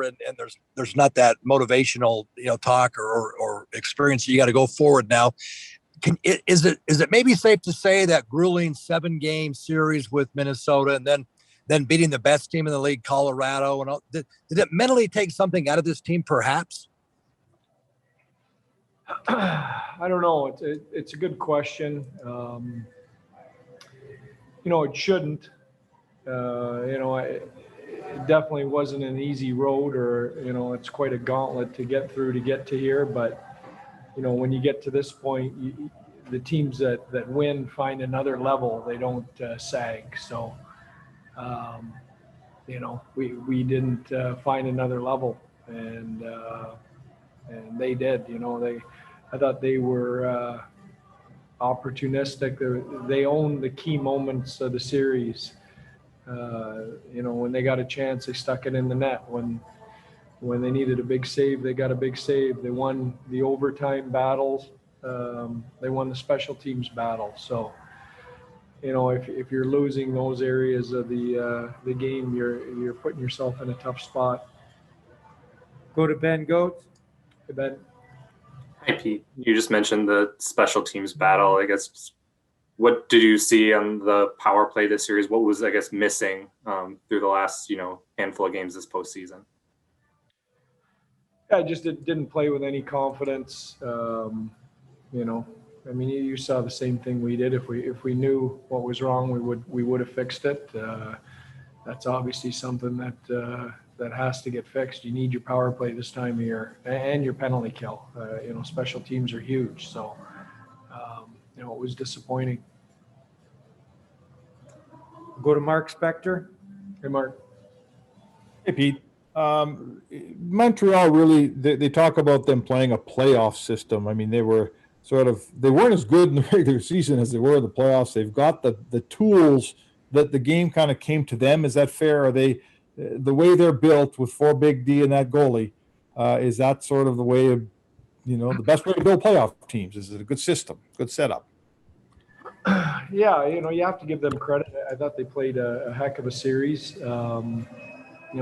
and there's not that motivational, talk or experience. You got to go forward now. Is it maybe safe to say that grueling 7-game series with Minnesota and then beating the best team in the league, Colorado, and all, did it mentally take something out of this team, perhaps? I don't know. It's a good question. It shouldn't. It definitely wasn't an easy road, or it's quite a gauntlet to get through to get to here. But when you get to this point, the teams that win find another level. They don't sag. So, we didn't find another level, and they did. I thought they were opportunistic. They owned the key moments of the series. When they got a chance, they stuck it in the net. When they needed a big save, they got a big save. They won the overtime battles. They won the special teams battle. So, if you're losing those areas of the game, you're putting yourself in a tough spot. Go to Ben Goetz. Hey, Ben. Hi, Pete. You just mentioned the special teams battle. I guess, what did you see on the power play this series? What was, I guess, missing through the last, handful of games this postseason? Yeah, I just didn't play with any confidence. You saw the same thing we did. If we knew what was wrong, we would have fixed it. That's obviously something that has to get fixed. You need your power play this time of year and your penalty kill. Special teams are huge. So, it was disappointing. Go to Mark Spector. Hey, Mark. Hey, Pete. Montreal really, they talk about them playing a playoff system. I mean, they weren't as good in the regular season as they were in the playoffs. They've got the tools that the game kind of came to them. Is that fair? Are they, the way they're built with 4 big D and that goalie, is that sort of the way of, the best way to build playoff teams? Is it a good system, good setup? Yeah, you have to give them credit. I thought they played a heck of a series.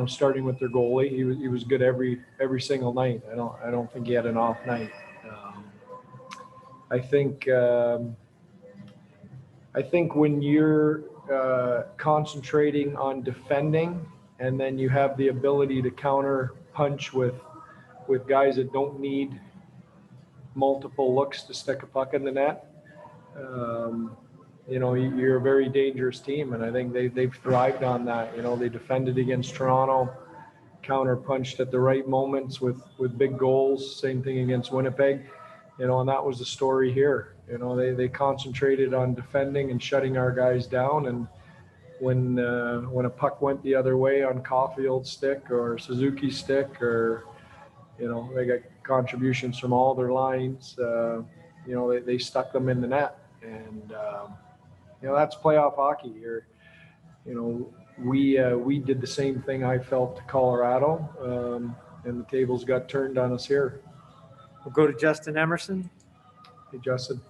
Starting with their goalie, he was good every single night. I don't think he had an off night. I think when you're concentrating on defending, and then you have the ability to counter punch with guys that don't need multiple looks to stick a puck in the net, you're a very dangerous team, and I think they've thrived on that. They defended against Toronto, counter punched at the right moments with big goals. Same thing against Winnipeg, and that was the story here. They concentrated on defending and shutting our guys down, and when a puck went the other way on Caulfield's stick or Suzuki's stick, or they got contributions from all their lines, they stuck them in the net. And that's playoff hockey here. We did the same thing, I felt, to Colorado, and the tables got turned on us here. We'll go to Justin Emerson. Hey, Justin.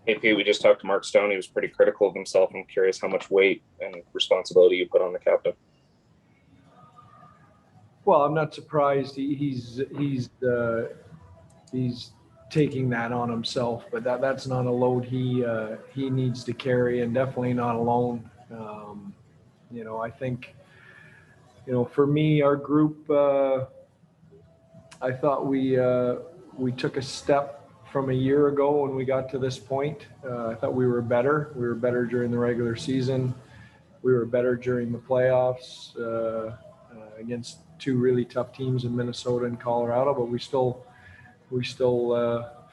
Hey, Pete, we just talked to Mark Stone. He was pretty critical of himself. I'm curious how much weight and responsibility you put on the captain. Well, I'm not surprised. He's taking that on himself, but that's not a load he needs to carry, and definitely not alone. I think, for me, our group, I thought we took a step from a year ago when we got to this point. I thought we were better. We were better during the regular season. We were better during the playoffs against 2 really tough teams in Minnesota and Colorado, but we still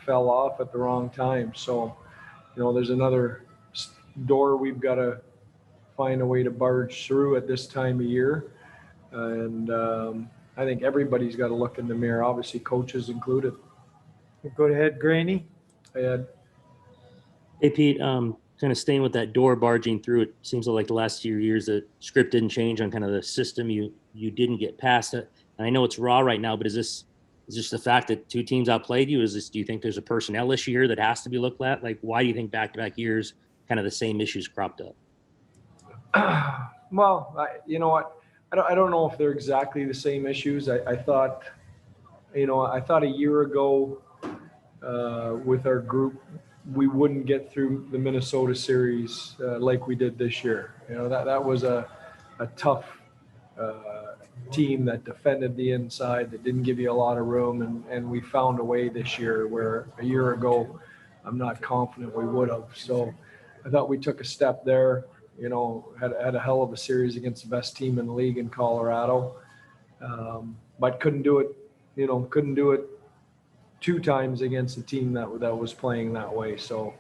fell off at the wrong time. So, there's another door we've got to find a way to barge through at this time of year. And I think everybody's got to look in the mirror, obviously coaches included. We'll go ahead, Graney. Hey, Ed. Hey, Pete, kind of staying with that door barging through, it seems like the last few years the script didn't change on kind of the system. You didn't get past it. And I know it's raw right now, but is this the fact that 2 teams outplayed you? Do you think there's a personnel issue here that has to be looked at? Like, why do you think back-to-back years kind of the same issues cropped up? Well, you know what? I don't know if they're exactly the same issues. I thought, I thought a year ago with our group, we wouldn't get through the Minnesota series like we did this year. That was a tough team that defended the inside, that didn't give you a lot of room, and we found a way this year where a year ago, I'm not confident we would have. So I thought we took a step there. Had a hell of a series against the best team in the league in Colorado, but couldn't do it 2 times against a team that was playing that way. So,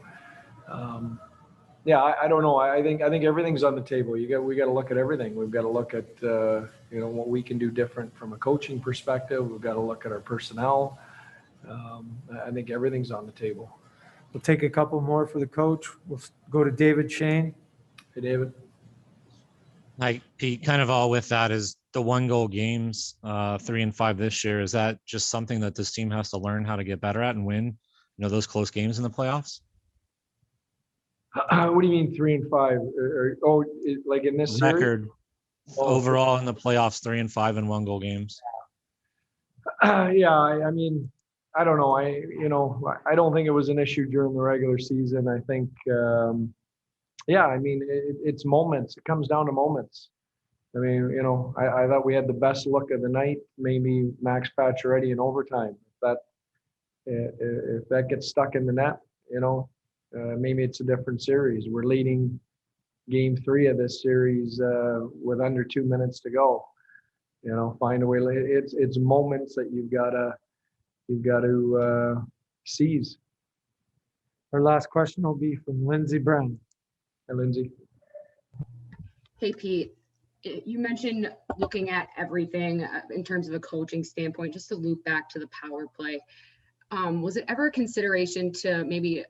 I don't know. I think everything's on the table. We got to look at everything. We've got to look at what we can do different from a coaching perspective. We've got to look at our personnel. I think everything's on the table. We'll take a couple more for the coach. We'll go to David Shane. Hey, David. Hi, Pete. Kind of all with that is the 1-goal games, 3 and 5 this year. Is that just something that this team has to learn how to get better at and win, those close games in the playoffs? What do you mean 3 and 5? Like in this Record overall in the playoffs, 3 and 5 in 1-goal games. I mean, I don't know. I don't think it was an issue during the regular season. I think, I mean, it's moments. It comes down to moments. I mean, I thought we had the best look of the night, maybe Max Pacioretty in overtime. If that gets stuck in the net, maybe it's a different series. We're leading game 3 of this series with under 2 minutes to go. Find a way. It's moments that you've got to seize. Our last question will be from Lindsey Brown. Hi, Lindsay. Hey, Pete. You mentioned looking at everything in terms of a coaching standpoint. Just to loop back to the power play, was it ever a consideration to maybe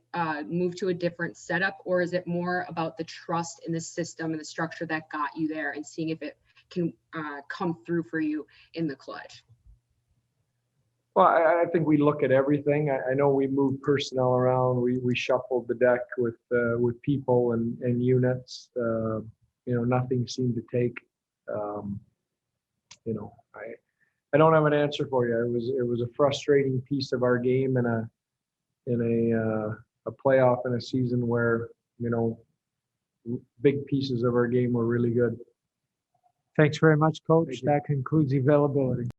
move to a different setup, or is it more about the trust in the system and the structure that got you there and seeing if it can come through for you in the clutch? Well, I think we look at everything. I know we moved personnel around. We shuffled the deck with people and units. Nothing seemed to take. I don't have an answer for you. It was a frustrating piece of our game in a playoff in a season where big pieces of our game were really good. Thanks very much, Coach. That concludes the availability.